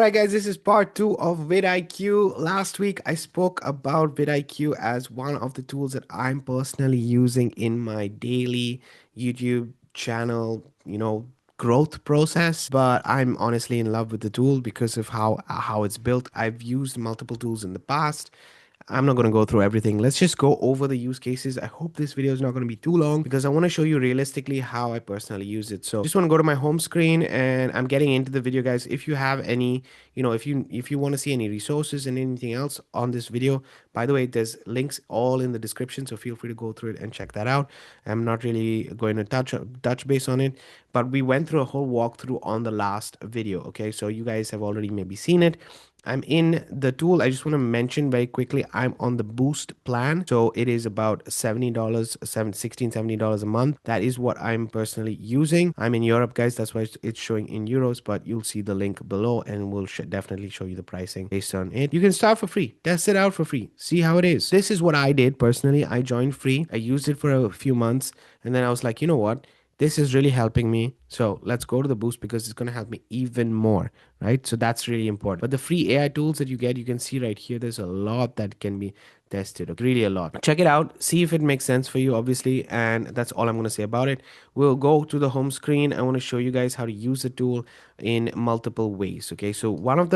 right, guys, this is part two of VidIQ. Last week, I spoke about VidIQ as one of the tools that I'm personally using in my daily YouTube channel, growth process. But I'm honestly in love with the tool because of how it's built. I've used multiple tools in the past. I'm not going to go through everything. Let's just go over the use cases. I hope this video is not going to be too long because I want to show you realistically how I personally use it. So just want to go to my home screen and I'm getting into the video, guys. If you have any, if you want to see any resources and anything else on this video, by the way, there's links all in the description. So feel free to go through it and check that out. I'm not really going to touch base on it, but we went through a whole walkthrough on the last video. Okay. So you guys have already maybe seen it. I'm in the tool. I just want to mention very quickly, I'm on the boost plan. So it is about $70, $17, $17 a month. That is what I'm personally using. I'm in Europe, guys. That's why it's showing in euros, but you'll see the link below and we'll definitely show you the pricing based on it. You can start for free, test it out for free, see how it is. This is what I did personally. I joined free. I used it for a few months and then I was like, you know what? This is really helping me. So let's go to the boost because it's going to help me even more, right? So that's really important. But the free AI tools that you get, you can see right here, there's a lot that can be tested. Okay? Really a lot. Check it out. See if it makes sense for you, obviously. And that's all I'm going to say about it. We'll go to the home screen. I want to show you guys how to use the tool in multiple ways. Okay. So one of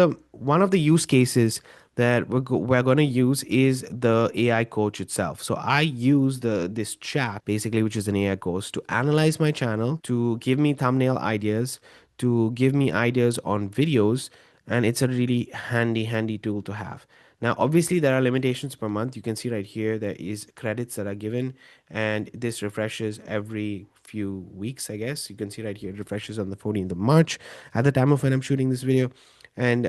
the use cases that we're going to use is the AI coach itself. So I use this chat basically, which is an AI coach, to analyze my channel, to give me thumbnail ideas, to give me ideas on videos, and it's a really handy tool to have. Now, obviously, there are limitations per month. You can see right here there is credits that are given, and this refreshes every few weeks, I guess. You can see right here it refreshes on the 14th of March at the time of when I'm shooting this video. And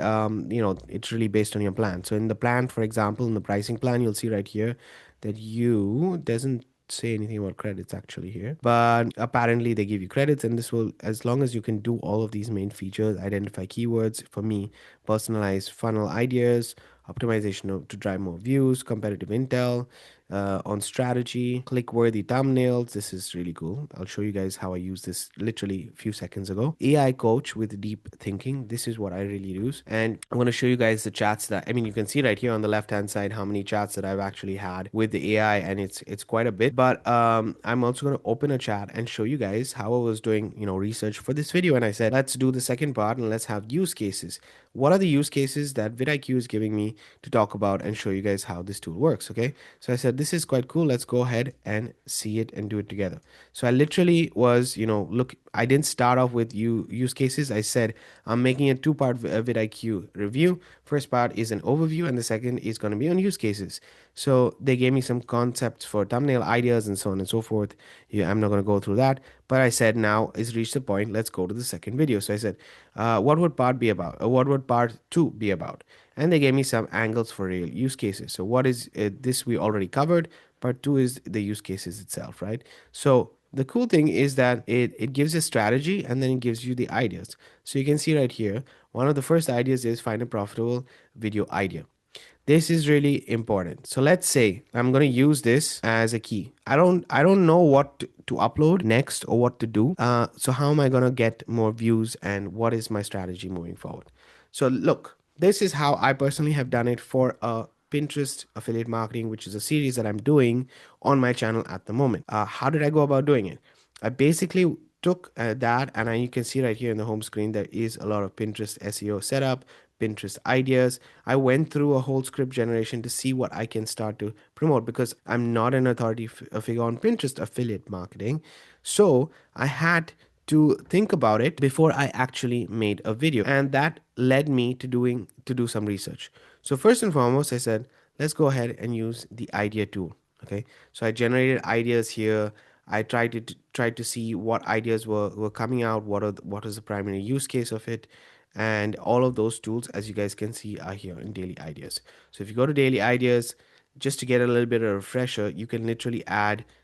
it's really based on your plan. So in the plan, for example, in the pricing plan, you'll see right here that you doesn't say anything about credits actually here, but apparently they give you credits, and this will, as long as you can do all of these main features, identify keywords, for me, personalize funnel ideas, optimization to drive more views, competitive intel on strategy, click worthy thumbnails. This is really cool. I'll show you guys how I use this literally a few seconds ago. AI coach with deep thinking. This is what I really use. And I'm going to show you guys the chats that, I mean, you can see right here on the left hand side how many chats that I've actually had with the AI, and it's quite a bit. But I'm also going to open a chat and show you guys how I was doing, research for this video. And I said, let's do the second part and let's have use cases. What are the use cases that vidIQ is giving me to talk about and show you guys how this tool works? Okay. So I said, this is quite cool. Let's go ahead and see it and do it together. So I literally was, look, I didn't start off with use cases. I said, I'm making a two-part vidIQ review. First part is an overview and the second is going to be on use cases. So they gave me some concepts for thumbnail ideas and so on and so forth. Yeah, I'm not going to go through that. But I said, now it's reached the point. Let's go to the second video. So I said, what would part be about? What would part two be about? And they gave me some angles for real use cases. So what is this we already covered. Part two is the use cases itself, right? So the cool thing is that it gives a strategy and then it gives you the ideas. So you can see right here, one of the first ideas is find a profitable video idea. This is really important. So let's say I'm going to use this as a key. I don't know what to upload next or what to do. So how am I going to get more views and what is my strategy moving forward? So look, this is how I personally have done it for a Pinterest affiliate marketing, which is a series that I'm doing on my channel at the moment. How did I go about doing it? I basically took that, and you can see right here in the home screen there is a lot of Pinterest SEO setup, Pinterest ideas. I went through a whole script generation to see what I can start to promote because I'm not an authority figure on Pinterest affiliate marketing. So I had to think about it before I actually made a video, and that led me to do some research. So first and foremost, I said, let's go ahead and use the idea tool. Okay, so I generated ideas here. I tried to see what ideas were coming out, what is the primary use case of it, and all of those tools, as you guys can see, are here in daily ideas. So if you go to daily ideas, just to get a little bit of a refresher, you can literally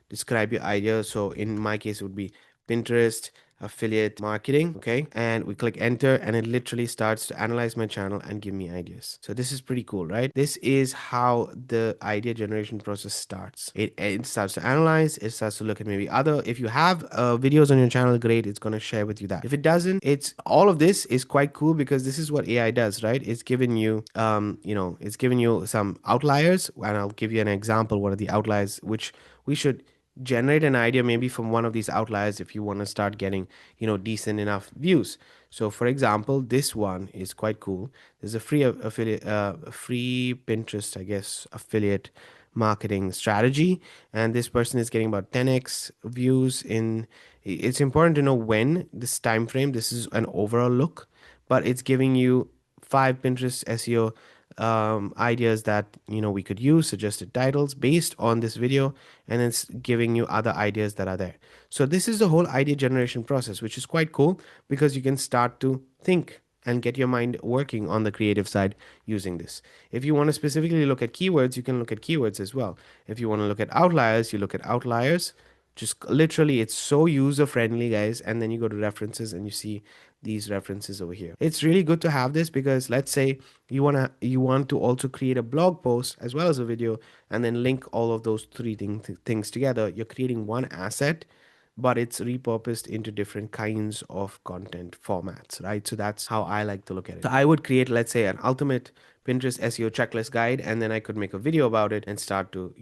describe your idea. So in my case, it would be Pinterest, affiliate marketing. Okay, and we click enter, and it literally starts to analyze my channel and give me ideas. So this is pretty cool, right? This is how the idea generation process starts. It starts to analyze, it starts to look at maybe other, if you have videos on your channel, great, it's going to share with you that. If it doesn't, it's all of this is quite cool, because this is what AI does, right? It's giving you it's giving you some outliers, and I'll give you an example. What are the outliers? Which we should generate an idea maybe from one of these outliers if you want to start getting decent enough views. So for example, this one is quite cool. There's a free affiliate free Pinterest, I guess, affiliate marketing strategy, and this person is getting about 10x views in. It's important to know when this time frame. This is an overall look, but it's giving you 5 Pinterest SEO ideas that we could use, suggested titles based on this video, and it's giving you other ideas that are there. So this is the whole idea generation process, which is quite cool, because you can start to think and get your mind working on the creative side using this. If you want to specifically look at keywords, you can look at keywords as well. If you want to look at outliers, you look at outliers. Just literally, it's so user friendly, guys. And then you go to references and you see these references over here. It's really good to have this, because let's say you want to also create a blog post as well as a video, and then link all of those three things together. You're creating one asset, but it's repurposed into different kinds of content formats, right? So that's how I like to look at it. So I would create, let's say, an ultimate Pinterest SEO checklist guide, and then I could make a video about it and start to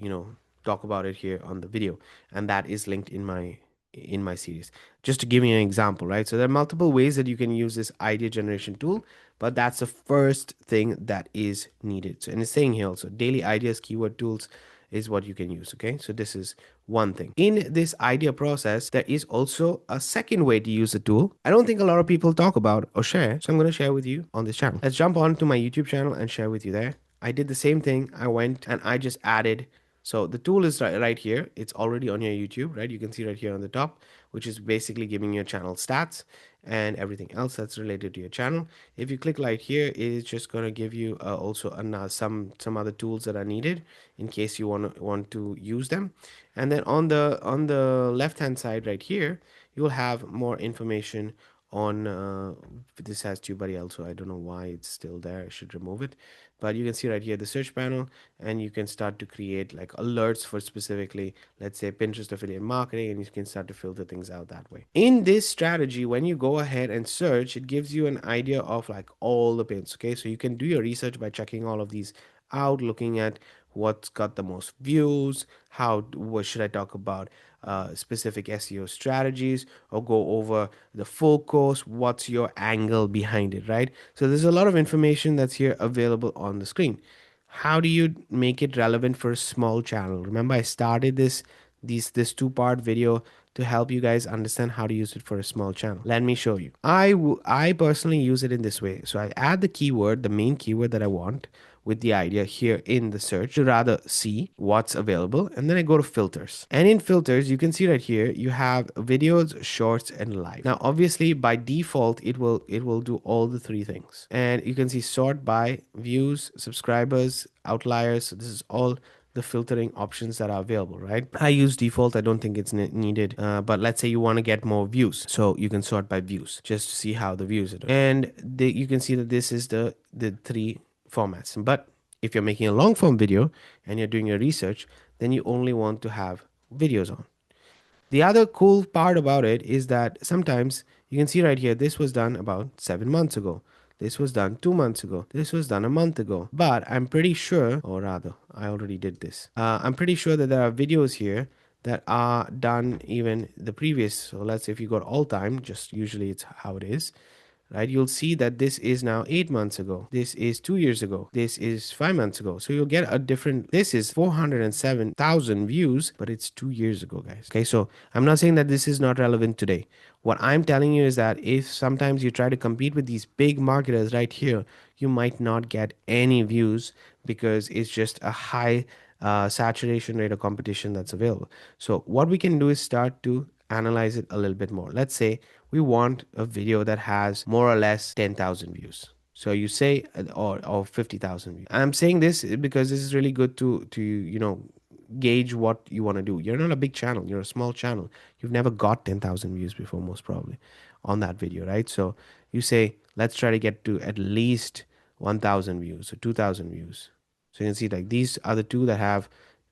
talk about it here on the video, and that is linked in my series. Just to give you an example, right? So there are multiple ways that you can use this idea generation tool, but that's the first thing that is needed. So, and it's saying here also, daily ideas, keyword tools is what you can use. Okay, so this is one thing. In this idea process, there is also a second way to use the tool. I don't think a lot of people talk about or share, so I'm going to share with you on this channel. Let's jump on to my YouTube channel and share with you there. I did the same thing. I went and I just added. So the tool is right here. It's already on your YouTube, right? You can see right here on the top, which is basically giving your channel stats and everything else that's related to your channel. If you click right here, it is just going to give you also some other tools that are needed in case you want to use them. And then on the left hand side right here, you will have more information on this has TubeBuddy also. I don't know why it's still there. I should remove it. But you can see right here the search panel, and you can start to create like alerts for specifically, let's say, Pinterest affiliate marketing, and you can start to filter things out that way. In this strategy, when you go ahead and search, it gives you an idea of like all the pins. Okay, so you can do your research by checking all of these out, looking at what's got the most views, what should I talk about, specific SEO strategies, or go over the full course, what's your angle behind it, right? So there's a lot of information that's here available on the screen. How do you make it relevant for a small channel? Remember, I started this two-part video to help you guys understand how to use it for a small channel. Let me show you. I personally use it in this way. So I add the keyword, the main keyword that I want, with the idea here in the search to rather see what's available, and then I go to filters, and in filters you can see right here you have videos, shorts, and live. Now obviously by default it will do all the three things, and you can see sort by views, subscribers, outliers. So this is all the filtering options that are available, right? I use default. I don't think it's needed, but let's say you want to get more views, so you can sort by views just to see how the views are doing. And you can see that this is the three formats. But if you're making a long form video and you're doing your research, then you only want to have videos on. The other cool part about it is that sometimes you can see right here, this was done about 7 months ago. This was done 2 months ago. This was done a month ago. But I'm pretty sure, or rather, I already did this. I'm pretty sure that there are videos here that are done even the previous. So let's say if you got all time, just usually it's how it is, right? You'll see that this is now 8 months ago. This is 2 years ago. This is 5 months ago. So you'll get a different, this is 407,000 views, but it's 2 years ago, guys. Okay, so I'm not saying that this is not relevant today. What I'm telling you is that if sometimes you try to compete with these big marketers right here, you might not get any views because it's just a high saturation rate of competition that's available. So what we can do is start to analyze it a little bit more. Let's say we want a video that has more or less 10,000 views. So you say or 50,000 views. I'm saying this because this is really good to gauge what you want to do. You're not a big channel, you're a small channel. You've never got 10,000 views before, most probably, on that video, right? So you say, let's try to get to at least 1,000 views or 2,000 views. So you can see like these are the two that have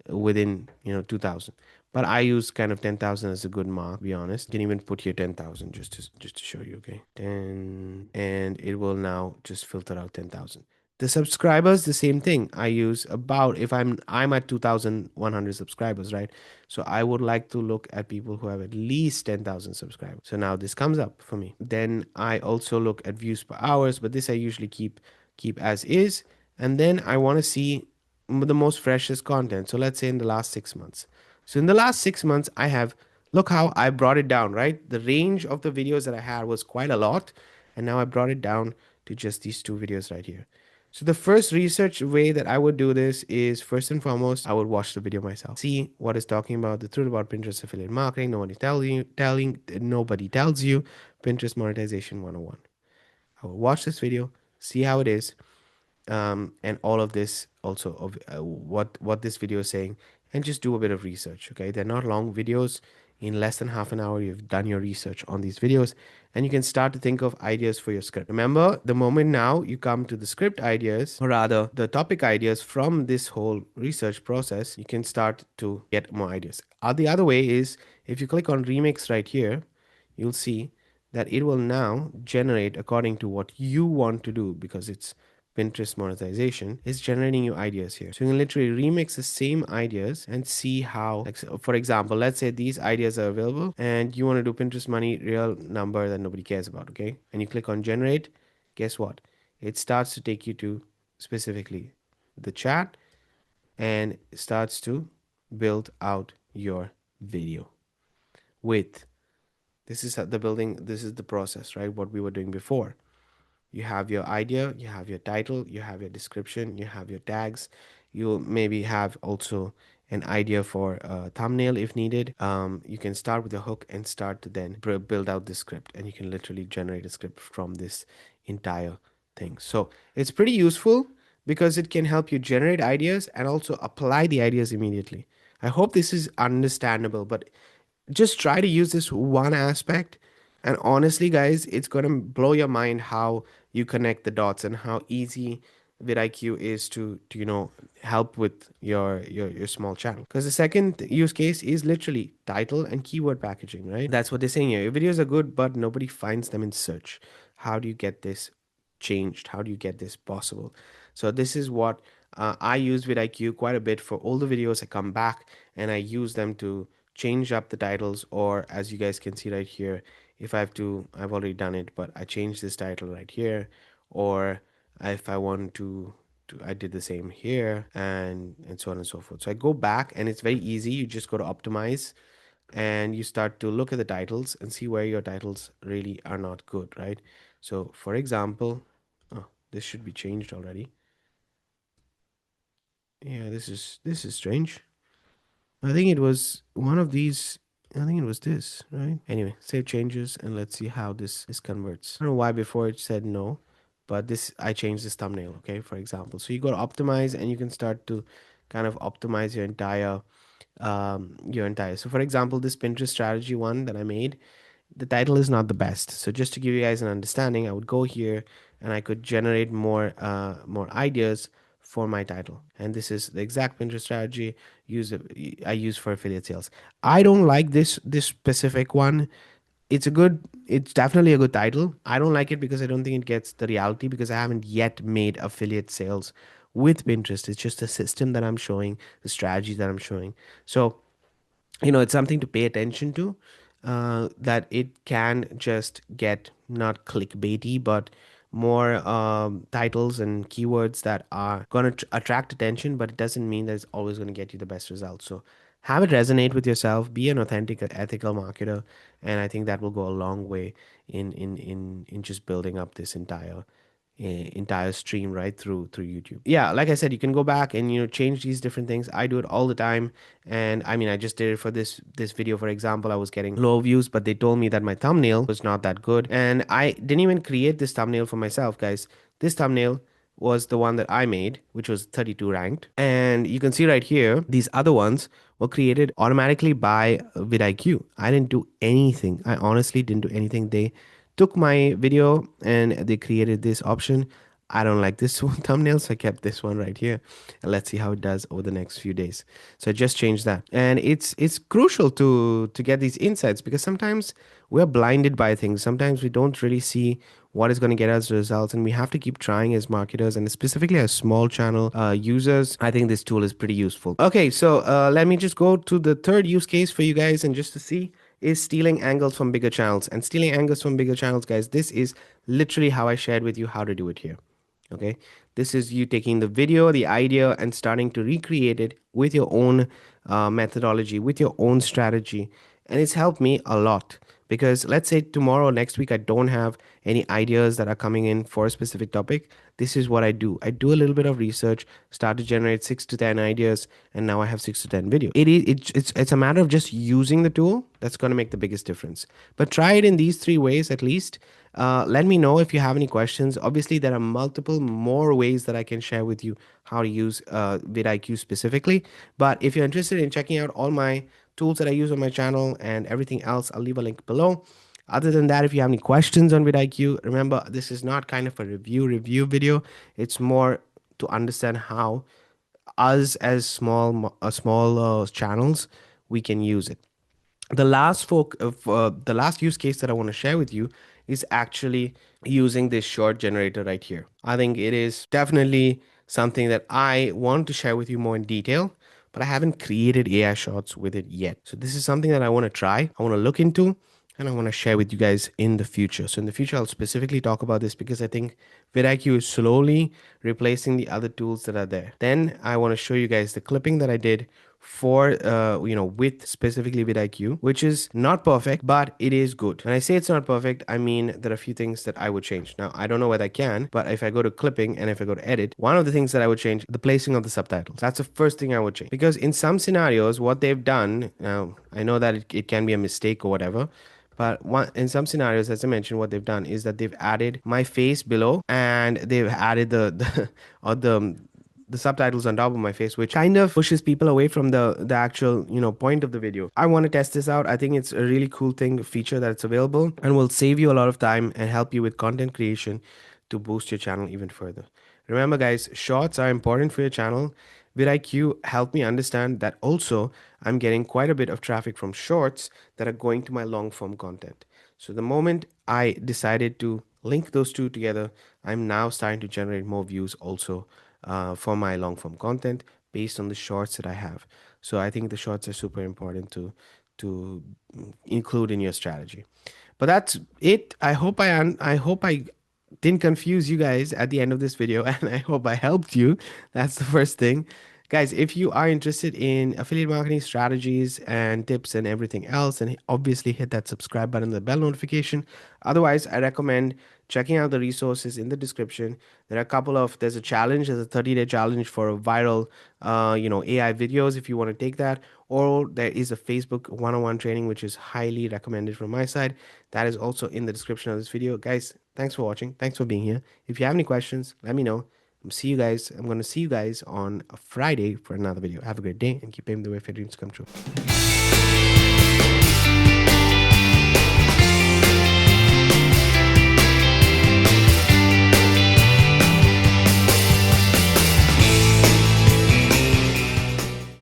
within 2,000. But I use kind of 10,000 as a good mark, to be honest. You can even put here 10,000 just to show you, okay? 10, and it will now just filter out 10,000. The subscribers, the same thing. I use about, if I'm at 2,100 subscribers, right? So I would like to look at people who have at least 10,000 subscribers. So now this comes up for me. Then I also look at views per hours, but this I usually keep as is. And then I want to see the most freshest content. So let's say in the last 6 months. So in the last 6 months, I have, look how I brought it down, right? The range of the videos that I had was quite a lot. And now I brought it down to just these two videos right here. So the first research way that I would do this is, first and foremost, I would watch the video myself. See what it's talking about, the truth about Pinterest affiliate marketing. Nobody tells you Pinterest monetization 101. I will watch this video, see how it is, and all of this also of what this video is saying, and just do a bit of research. Okay, they're not long videos. In less than half an hour, you've done your research on these videos, and you can start to think of ideas for your script. Remember, the moment now you come to the script ideas, or rather the topic ideas from this whole research process, you can start to get more ideas. The other way is, if you click on remix right here, you'll see that it will now generate according to what you want to do, because it's Pinterest monetization, is generating you ideas here. So you can literally remix the same ideas and see how, like, so for example, let's say these ideas are available and you want to do Pinterest money, real number that nobody cares about, okay? And you click on generate, guess what? It starts to take you to specifically the chat and starts to build out your video with, this is the building, this is the process, right? What we were doing before. You have your idea, you have your title, you have your description, you have your tags. You'll maybe have also an idea for a thumbnail if needed. You can start with a hook and start to then build out the script, and you can literally generate a script from this entire thing. So it's pretty useful because it can help you generate ideas and also apply the ideas immediately. I hope this is understandable, but just try to use this one aspect, and honestly guys, it's going to blow your mind how you connect the dots and how easy vidIQ is to help with your small channel. Because the second use case is literally title and keyword packaging, right? That's what they're saying here. Your videos are good but nobody finds them in search. How do you get this changed? How do you get this possible? So this is what I use vidIQ quite a bit for all the videos. I come back and I use them to change up the titles, or as you guys can see right here, if I have to, I've already done it, but I changed this title right here, or if I want to I did the same here, and so on and so forth. So I go back and it's very easy. You just go to optimize and you start to look at the titles and see where your titles really are not good, right? So for example, oh, this should be changed already. Yeah, this is strange. I think it was one of these. I think it was this, right? Anyway, save changes and let's see how this converts. I don't know why before it said no, but this, I changed this thumbnail, okay, for example. So you go to optimize and you can start to kind of optimize your entire. So for example, this Pinterest strategy one that I made, the title is not the best. So just to give you guys an understanding, I would go here and I could generate more ideas for my title. And this is the exact Pinterest strategy I use for affiliate sales. I don't like this specific one. It's definitely a good title. I don't like it because I don't think it gets the reality, because I haven't yet made affiliate sales with Pinterest. It's just a system that I'm showing, the strategy that I'm showing. So it's something to pay attention to, that it can just get not clickbaity but more titles and keywords that are going to attract attention, but it doesn't mean that it's always going to get you the best results. So have it resonate with yourself, be an authentic ethical marketer, and I think that will go a long way in just building up this entire stream right through YouTube. Yeah, like I said, you can go back and change these different things. I do it all the time, and I mean, I just did it for this video. For example, I was getting low views, but they told me that my thumbnail was not that good, and I didn't even create this thumbnail for myself, guys. This thumbnail was the one that I made, which was 32 ranked. And you can see right here, these other ones were created automatically by vidIQ. I didn't do anything. I honestly didn't do anything. They took my video and they created this option. I don't like this one thumbnail, so I kept this one right here. And let's see how it does over the next few days. So I just changed that. And it's crucial to get these insights, because sometimes we're blinded by things. Sometimes we don't really see what is going to get us results, and we have to keep trying as marketers and specifically as small channel users. I think this tool is pretty useful. Okay, so let me just go to the third use case for you guys, and just to see is stealing angles from bigger channels. And stealing angles from bigger channels, guys, this is literally how I shared with you how to do it here. Okay, this is you taking the video, the idea, and starting to recreate it with your own methodology, with your own strategy. And it's helped me a lot, because let's say tomorrow, next week, I don't have any ideas that are coming in for a specific topic. This is what I do. I do a little bit of research, start to generate 6 to 10 ideas, and now I have 6 to 10 videos. It's a matter of just using the tool that's going to make the biggest difference. But try it in these 3 ways at least. Let me know if you have any questions. Obviously, there are multiple more ways that I can share with you how to use vidIQ specifically. But if you're interested in checking out all my tools that I use on my channel and everything else, I'll leave a link below. Other than that, if you have any questions on vidIQ, remember, this is not kind of a review video. It's more to understand how us as small channels, we can use it. The last use case that I want to share with you is actually using this short generator right here. I think it is definitely something that I want to share with you more in detail, but I haven't created AI shots with it yet. So this is something that I want to try, I want to look into, and I want to share with you guys in the future. So in the future, I'll specifically talk about this, because I think vidIQ is slowly replacing the other tools that are there. Then I want to show you guys the clipping that I did for with specifically vidIQ, which is not perfect, but it is good. When I say it's not perfect, I mean there are a few things that I would change. Now, I don't know whether I can, but if I go to clipping and if I go to edit, one of the things that I would change, the placing of the subtitles. That's the first thing I would change, because in some scenarios, what they've done, now I know that it can be a mistake or whatever, but in some scenarios, as I mentioned, what they've done is that they've added my face below, and they've added the or the subtitles on top of my face, which kind of pushes people away from the actual point of the video. I want to test this out. I think it's a really cool feature that's available, and will save you a lot of time and help you with content creation to boost your channel even further. Remember, guys, shorts are important for your channel. vidIQ helped me understand that also I'm getting quite a bit of traffic from shorts that are going to my long form content. So the moment I decided to link those two together, I'm now starting to generate more views also for my long form content based on the shorts that I have. So I think the shorts are super important to include in your strategy. But that's it. I hope I didn't confuse you guys at the end of this video, and I hope I helped you. That's the first thing. Guys, if you are interested in affiliate marketing strategies and tips and everything else, then obviously hit that subscribe button, the bell notification. Otherwise, I recommend checking out the resources in the description. There's a challenge, there's a 30-day challenge for viral, AI videos if you want to take that. Or there is a Facebook one-on-one training, which is highly recommended from my side. That is also in the description of this video. Guys, thanks for watching. Thanks for being here. If you have any questions, let me know. I'm going to see you guys on a Friday for another video. Have a great day and keep aiming the way for your dreams come true.